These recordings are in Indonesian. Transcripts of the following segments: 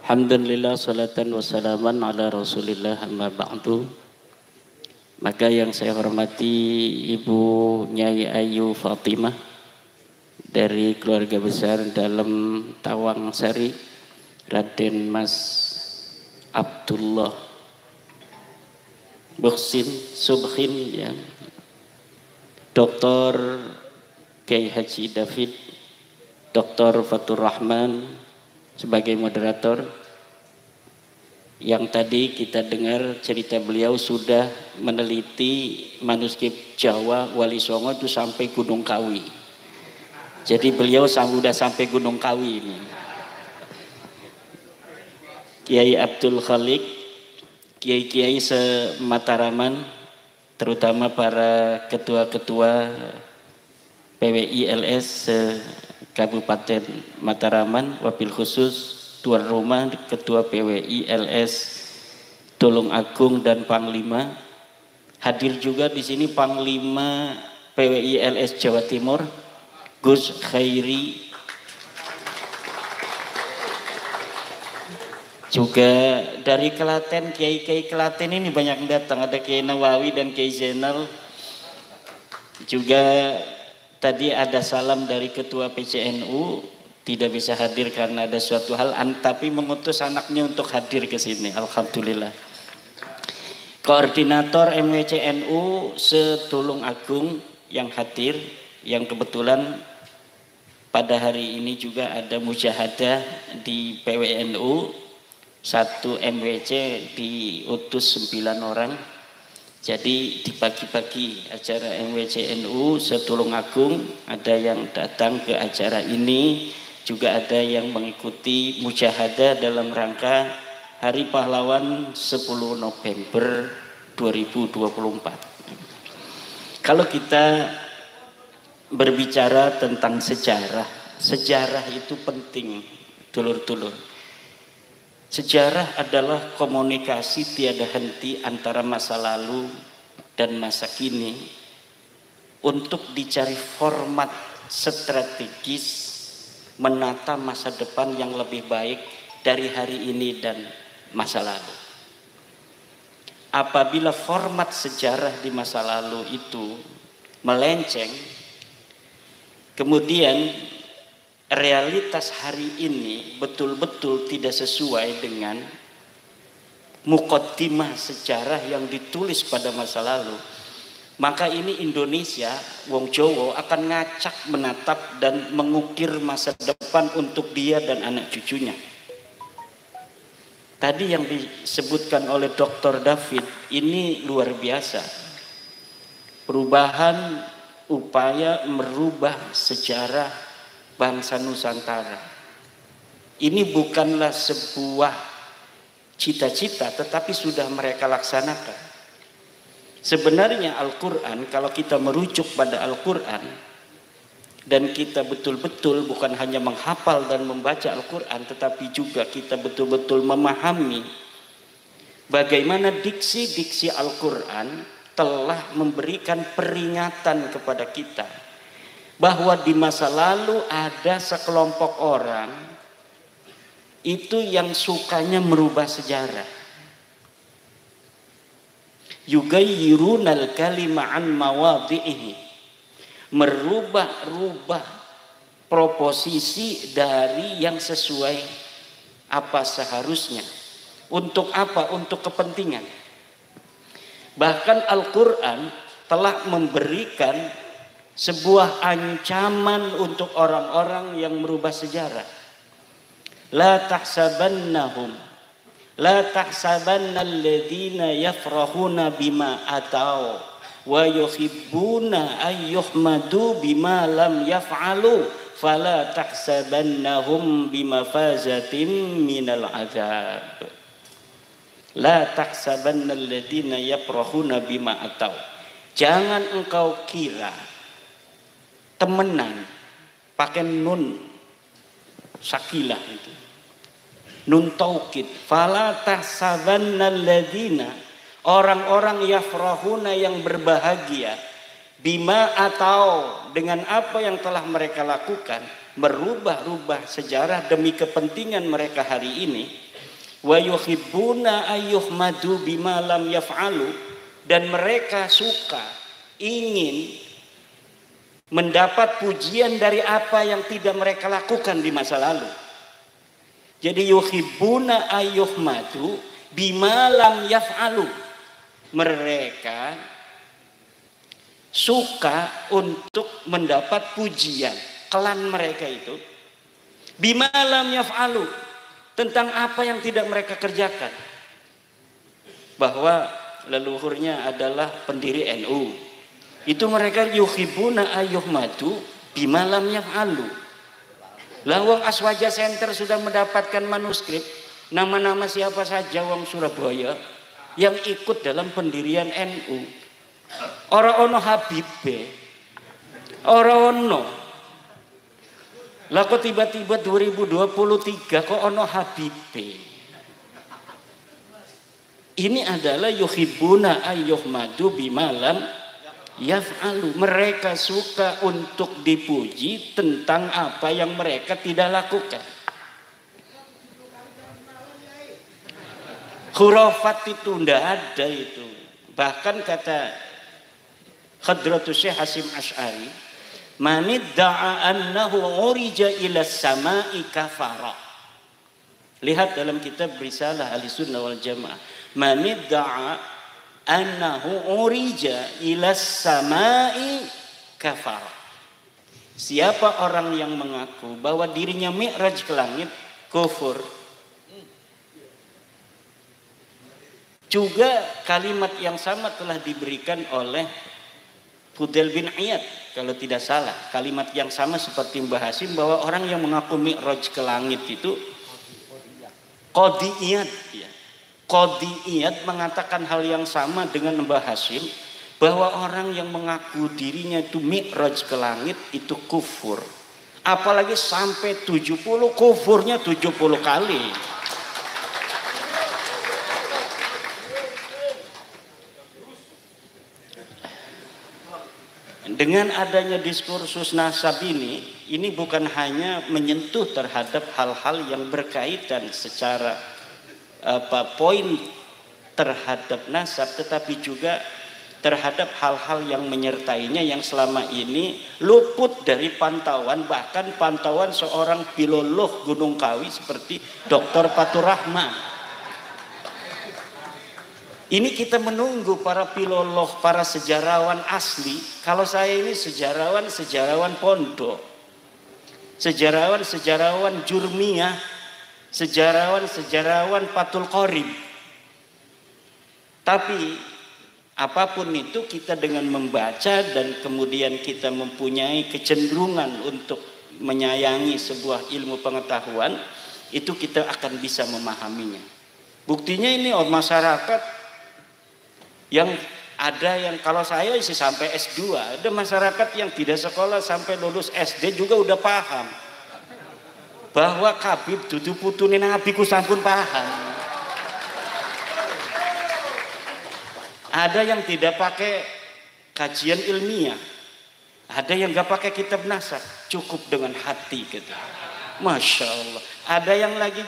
Alhamdulillah salatan wassalaman ala rasulillah amma ba'du. Maka yang saya hormati Ibu Nyai Ayu Fatimah dari keluarga besar dalam Tawang Sari, Raden Mas Abdullah Buksin Subhin, ya, Dr. Kiai Haji David, Dr. Fatur Rahman sebagai moderator. Yang tadi kita dengar cerita beliau sudah meneliti manuskrip Jawa Wali Songo itu sampai Gunung Kawi. Jadi beliau sudah sampai Gunung Kawi ini. Kiai Abdul Khalik, kiai-kiai se-Mataraman, terutama para ketua-ketua PWI LS Kabupaten Mataraman, wabil khusus Tuan Rumah Ketua PWI LS Tulung Agung dan Panglima. Hadir juga di sini Panglima PWI LS Jawa Timur Gus Khairi. Juga dari Klaten, kiai-kiai Klaten ini banyak datang, ada Kiai Nawawi dan Kiai Zainal. Juga tadi ada salam dari Ketua PCNU, tidak bisa hadir karena ada suatu hal, tapi mengutus anaknya untuk hadir ke sini. Alhamdulillah. Koordinator MWCNU se-Tulung Agung yang hadir, yang kebetulan pada hari ini juga ada mujahadah di PWNU, satu MWC diutus 9 orang. Jadi di pagi-pagi acara MWCNU se-Tulung Agung ada yang datang ke acara ini. Juga ada yang mengikuti mujahadah dalam rangka Hari Pahlawan 10 November 2024. Kalau kita berbicara tentang sejarah, sejarah itu penting, dulur-dulur. Sejarah adalah komunikasi tiada henti antara masa lalu dan masa kini untuk dicari format strategis menata masa depan yang lebih baik dari hari ini dan masa lalu. Apabila format sejarah di masa lalu itu melenceng, kemudian realitas hari ini betul-betul tidak sesuai dengan muqaddimah sejarah yang ditulis pada masa lalu, maka ini Indonesia, wong Jawa akan ngacak menatap dan mengukir masa depan untuk dia dan anak cucunya. Tadi yang disebutkan oleh Dr. David ini luar biasa. Perubahan, upaya merubah sejarah bangsa Nusantara. Ini bukanlah sebuah cita-cita, tetapi sudah mereka laksanakan. Sebenarnya Al-Quran, kalau kita merujuk pada Al-Quran dan kita betul-betul bukan hanya menghafal dan membaca Al-Quran, tetapi juga kita betul-betul memahami bagaimana diksi-diksi Al-Quran telah memberikan peringatan kepada kita bahwa di masa lalu ada sekelompok orang itu yang sukanya merubah sejarah. Yugayyirunal kalima an mawadhi'ihi, merubah-rubah proposisi dari yang sesuai apa seharusnya. Untuk apa? Untuk kepentingan. Bahkan Al-Quran telah memberikan sebuah ancaman untuk orang-orang yang merubah sejarah. La tahsabannahum, la tahsabanna alladhina yafrahuna bima atau wa yuhibbuna ayyuhmadu bima lam yaf'alu fala tahsabannahum bimafazatin minal azab. La tahsabanna alladhina yafrahuna bima atau, jangan engkau kira temenan, pakai nun sakilah itu, nun taukid, fala tahsabannal ladzina, orang-orang yafrahuna yang berbahagia bima atau dengan apa yang telah mereka lakukan, merubah-rubah sejarah demi kepentingan mereka hari ini. Wa yuhibbuna ayyuhmadu bima lam yaf'alu, dan mereka suka, ingin mendapat pujian dari apa yang tidak mereka lakukan di masa lalu. Jadi yuhibbuna ayyuhmadu bima lam yaf'alu, mereka suka untuk mendapat pujian, klan mereka itu bima lam yaf'alu, tentang apa yang tidak mereka kerjakan. Bahwa leluhurnya adalah pendiri NU, itu mereka yuhibbuna ayyuhmadu bima lam yaf'alu. Lawang Aswaja Center sudah mendapatkan manuskrip nama-nama siapa saja wong Surabaya yang ikut dalam pendirian NU. Ora ono Habibe, ora ono. Lah kok tiba-tiba 2023 kok ono Habibe. Ini adalah yuhibbuna ayyuhmadu bima lam yaf'alu. Mereka suka untuk dipuji tentang apa yang mereka tidak lakukan. Khurafat itu tidak ada itu. Bahkan kata Hadratus Syekh Hasyim Asy'ari, manidda'a annahu urija ila samai kafara. Lihat dalam kitab Risalah Ahlussunnah wal Jamaah, manidda'a annahu urija ila samai kafara. Siapa orang yang mengaku bahwa dirinya mi'raj ke langit, kufur. Juga kalimat yang sama telah diberikan oleh Fudail bin Iyad, kalau tidak salah. Kalimat yang sama seperti Mbah Hasyim, bahwa orang yang mengaku mi'raj ke langit itu Qadhi Iyad, ya. Qadhi Iyad mengatakan hal yang sama dengan Mbah Hasyim, bahwa orang yang mengaku dirinya itu mi'raj ke langit itu kufur. Apalagi sampai 70, kufurnya 70 kali. Dengan adanya diskursus nasab ini bukan hanya menyentuh terhadap hal-hal yang berkaitan secara poin terhadap nasab, tetapi juga terhadap hal-hal yang menyertainya yang selama ini luput dari pantauan, bahkan pantauan seorang filolog Gunung Kawi seperti Dr. Fatur Rahman. Ini kita menunggu para filolog, para sejarawan asli. Kalau saya ini sejarawan pondok, sejarawan Jurmiyah, sejarawan Fathul Qorib. Tapi apapun itu, kita dengan membaca dan kemudian kita mempunyai kecenderungan untuk menyayangi sebuah ilmu pengetahuan, itu kita akan bisa memahaminya. Buktinya ini masyarakat yang ada, yang kalau saya isi sampai S2, ada masyarakat yang tidak sekolah sampai lulus SD juga udah paham bahwa Kabib dudu putune Nabi ku sampun paham. Ada yang tidak pakai kajian ilmiah, ada yang gak pakai kitab nasab, cukup dengan hati gitu. Masya Allah. Ada yang lagi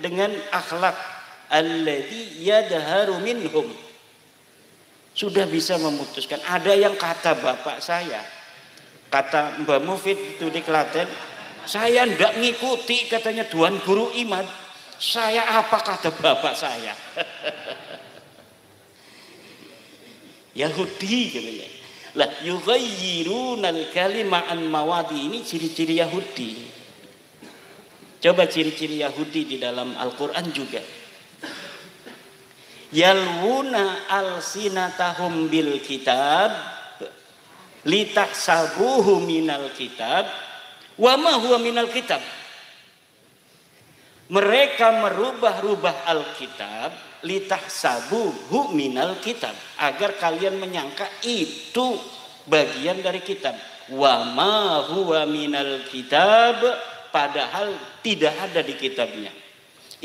dengan akhlak alladzi yadharu minhum, sudah bisa memutuskan. Ada yang kata bapak saya, kata Mbah Mufid itu di Klaten, saya ndak ngikuti katanya Tuan Guru Imad. Saya apa kata bapak saya? Yahudi katanya. Lah yughayyirunal kalima an mawadi, ini ciri-ciri Yahudi. Coba ciri-ciri Yahudi di dalam Al-Qur'an juga. Yalwuna alsinatahum bil kitab litahsabuhu minal kitab wa ma huwa minal kitab. Mereka merubah-rubah Alkitab litahsabuhu minal kitab, agar kalian menyangka itu bagian dari kitab. Wa ma huwa minal kitab, padahal tidak ada di kitabnya.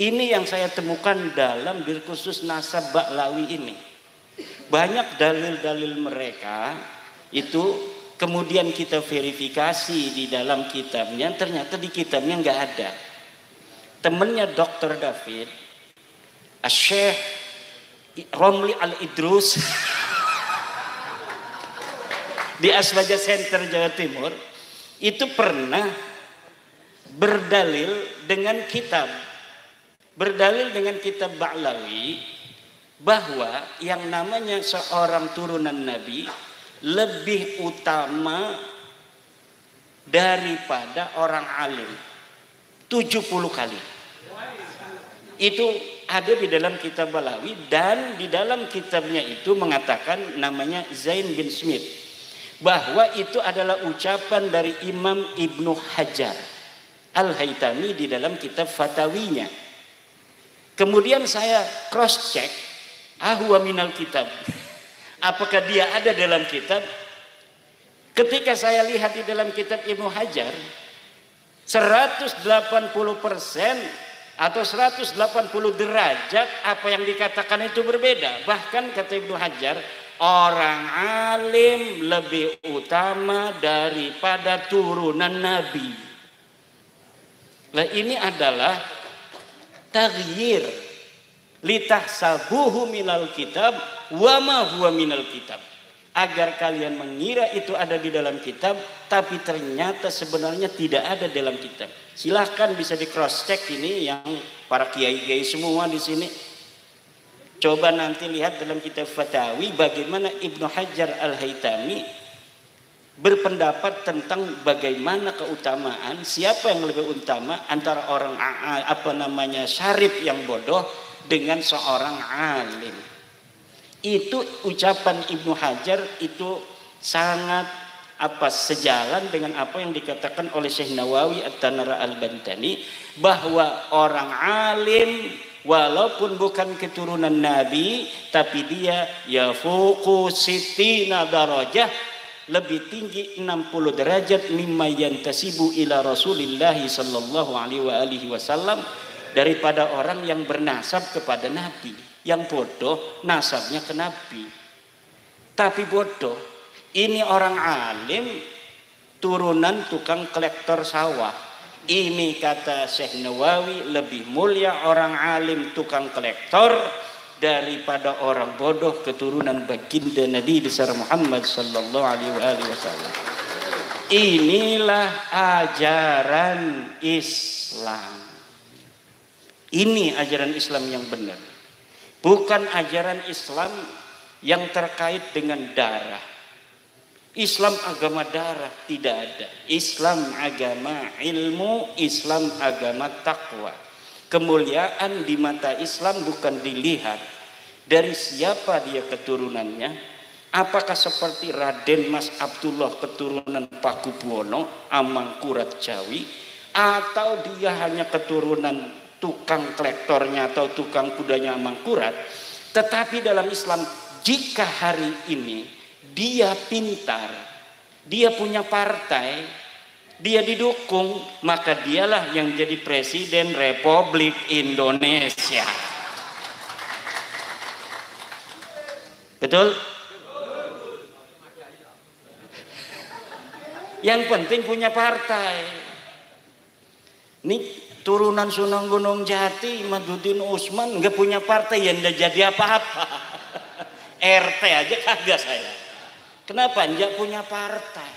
Ini yang saya temukan dalam diskursus nasab Ba'lawi ini. Banyak dalil-dalil mereka Itu kemudian kita verifikasi di dalam kitabnya, ternyata di kitabnya nggak ada. Temennya Dr. David, Syekh Romli Al-Idrus di Aswaja Center Jawa Timur itu pernah berdalil dengan kitab Ba'lawi bahwa yang namanya seorang turunan Nabi lebih utama daripada orang alim 70 kali. Itu ada di dalam kitab Ba'lawi, dan di dalam kitabnya itu mengatakan, namanya Zain bin Smith, bahwa itu adalah ucapan dari Imam Ibnu Hajar Al-Haytami di dalam kitab Fatawinya. Kemudian saya cross check, ahwa minal kitab, apakah dia ada dalam kitab? Ketika saya lihat di dalam kitab Ibnu Hajar, 180% atau 180 derajat apa yang dikatakan itu berbeda. Bahkan kata Ibnu Hajar, orang alim lebih utama daripada turunan Nabi. Nah, ini adalah taghyir litahsabuhu minal kitab wa ma huwa minal kitab, agar kalian mengira itu ada di dalam kitab, tapi ternyata sebenarnya tidak ada dalam kitab. Silahkan bisa di cross check ini yang para kiai-kiai semua di sini. Coba nanti lihat dalam kitab Fatawi bagaimana Ibnu Hajar Al-Haytami berpendapat tentang bagaimana keutamaan, siapa yang lebih utama antara orang syarif yang bodoh dengan seorang alim. Itu ucapan Ibnu Hajar itu sangat sejalan dengan apa yang dikatakan oleh Syekh Nawawi At-Tanara Al-Bantani, bahwa orang alim walaupun bukan keturunan Nabi, tapi dia yafuqu sittina darajah, lebih tinggi 60 derajat mimma yantasibu ila Rasulillah sallallahu alaihi wasallam, daripada orang yang bernasab kepada Nabi. Yang bodoh nasabnya ke Nabi, tapi bodoh ini orang alim turunan tukang kolektor sawah. Ini kata Syekh Nawawi, lebih mulia orang alim tukang kolektor daripada orang bodoh keturunan baginda Nabi besar Muhammad sallallahu alaihi wasallam. Inilah ajaran Islam. Ini ajaran Islam yang benar. Bukan ajaran Islam yang terkait dengan darah. Islam agama darah tidak ada. Islam agama ilmu, Islam agama takwa. Kemuliaan di mata Islam bukan dilihat dari siapa dia keturunannya. Apakah seperti Raden Mas Abdullah keturunan Pakubuwono, Amangkurat Jawi, atau dia hanya keturunan tukang kolektornya atau tukang kudanya Amangkurat. Tetapi dalam Islam, jika hari ini dia pintar, dia punya partai, dia didukung, maka dialah yang jadi Presiden Republik Indonesia. Betul? Yang penting punya partai. Ini turunan Sunan Gunung Jati, Madudin Usman nggak punya partai, ya nggak jadi apa-apa. RT aja kagak saya. Kenapa? Nggak punya partai.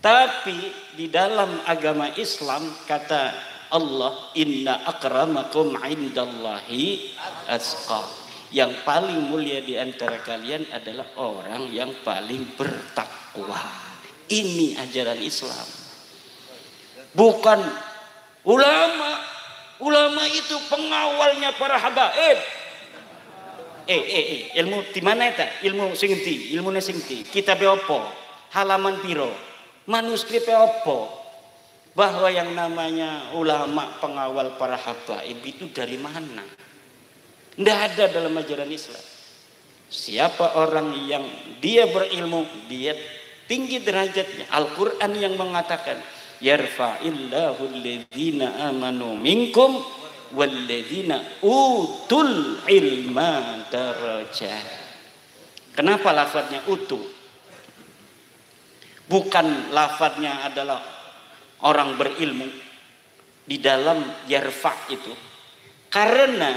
Tapi di dalam agama Islam kata Allah, inna akramakum indallahi atqakum. Yang paling mulia di antara kalian adalah orang yang paling bertakwa. Ini ajaran Islam. Bukan ulama. Ulama itu pengawalnya para habaib. Ilmu di mana itu? Ilmu singti, ilmunya singti. Kitab opo? Halaman piro? Manuskrip opo? Bahwa yang namanya ulama pengawal para habaib itu dari mana? Tidak ada dalam ajaran Islam. Siapa orang yang dia berilmu, dia tinggi derajatnya. Al-Quran yang mengatakan, yarfa'illahu alladhina amanu minkum walladzina utul ilma darajat. Kenapa lafadznya utu? Bukan lafadznya adalah orang berilmu di dalam yarfa itu, karena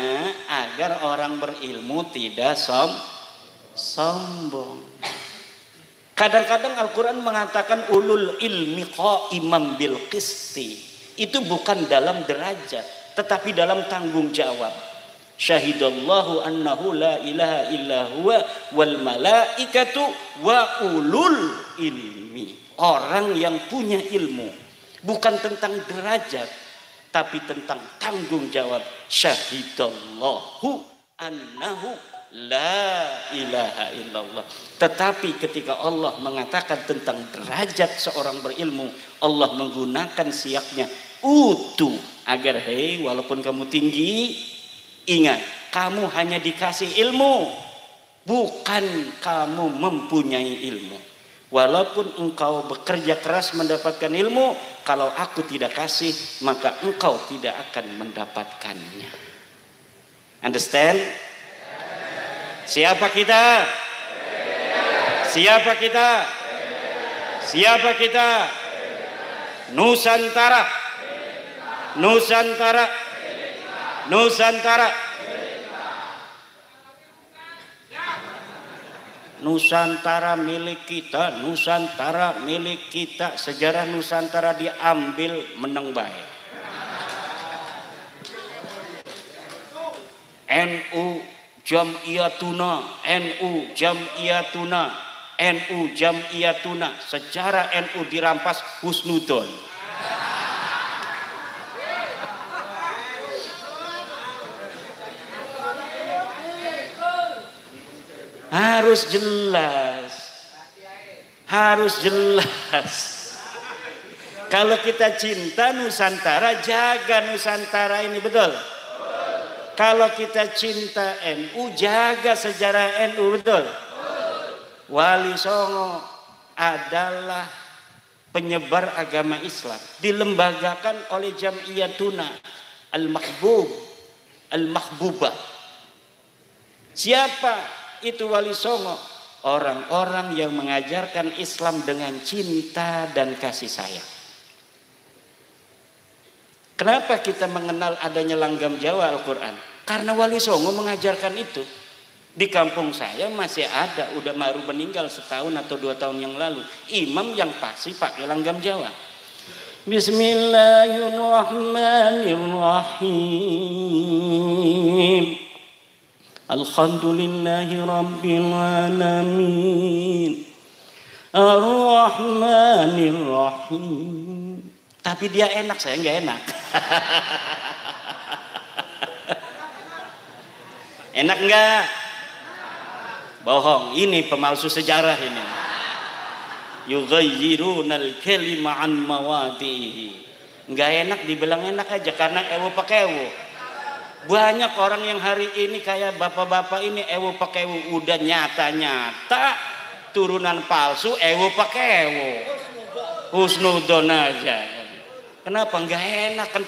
agar orang berilmu tidak sombong. Kadang-kadang Al-Quran mengatakan ulul ilmi qaimam bil qisti. Itu bukan dalam derajat, tetapi dalam tanggung jawab. Syahidallahu annahu la ilaha illa huwa wal malaikatu wa ulul ilmi. Orang yang punya ilmu, bukan tentang derajat, tapi tentang tanggung jawab. Syahidallahu annahu la ilaha illallah. Tetapi ketika Allah mengatakan tentang derajat seorang berilmu, Allah menggunakan siaknya utu, agar hei walaupun kamu tinggi, ingat kamu hanya dikasih ilmu, bukan kamu mempunyai ilmu. Walaupun engkau bekerja keras mendapatkan ilmu, kalau aku tidak kasih, maka engkau tidak akan mendapatkannya. Understand? Siapa kita? Siapa kita? Siapa kita? Nusantara. Nusantara. Nusantara. Nusantara milik kita, Nusantara milik kita. Sejarah Nusantara diambil menang baik. NU Jam'iyatuna, NU Jam'iyatuna, NU Jam'iyatuna. Sejarah NU dirampas husnudon. Harus jelas, harus jelas. Kalau kita cinta Nusantara, jaga Nusantara ini, betul. Kalau kita cinta NU, jaga sejarah NU, betul. Wali Songo adalah penyebar agama Islam, dilembagakan oleh Jam'iyatuna Al-Mahbubah. Siapa itu Wali Songo? Orang-orang yang mengajarkan Islam dengan cinta dan kasih sayang. Kenapa kita mengenal adanya langgam Jawa Al-Quran? Karena Wali Songo mengajarkan itu. Di kampung saya masih ada, udah baru meninggal setahun atau 2 tahun yang lalu, imam yang pasti pakai langgam Jawa. Bismillahirrahmanirrahim. Alhamdulillahi rabbil alamin. Ar-Rahmanir-Rahim. Tapi dia enak, saya nggak enak. Enak nggak? Bohong, ini pemalsu sejarah ini. Yughayyirunal kalima an mawadihi. Nggak enak dibilang enak aja karena ewo pakai ewo. Banyak orang yang hari ini kayak bapak-bapak ini ewo pakai ewo, udah nyata-nyata turunan palsu ewo pakai ewo. Husnudon aja. Kenapa nggak enak kan kita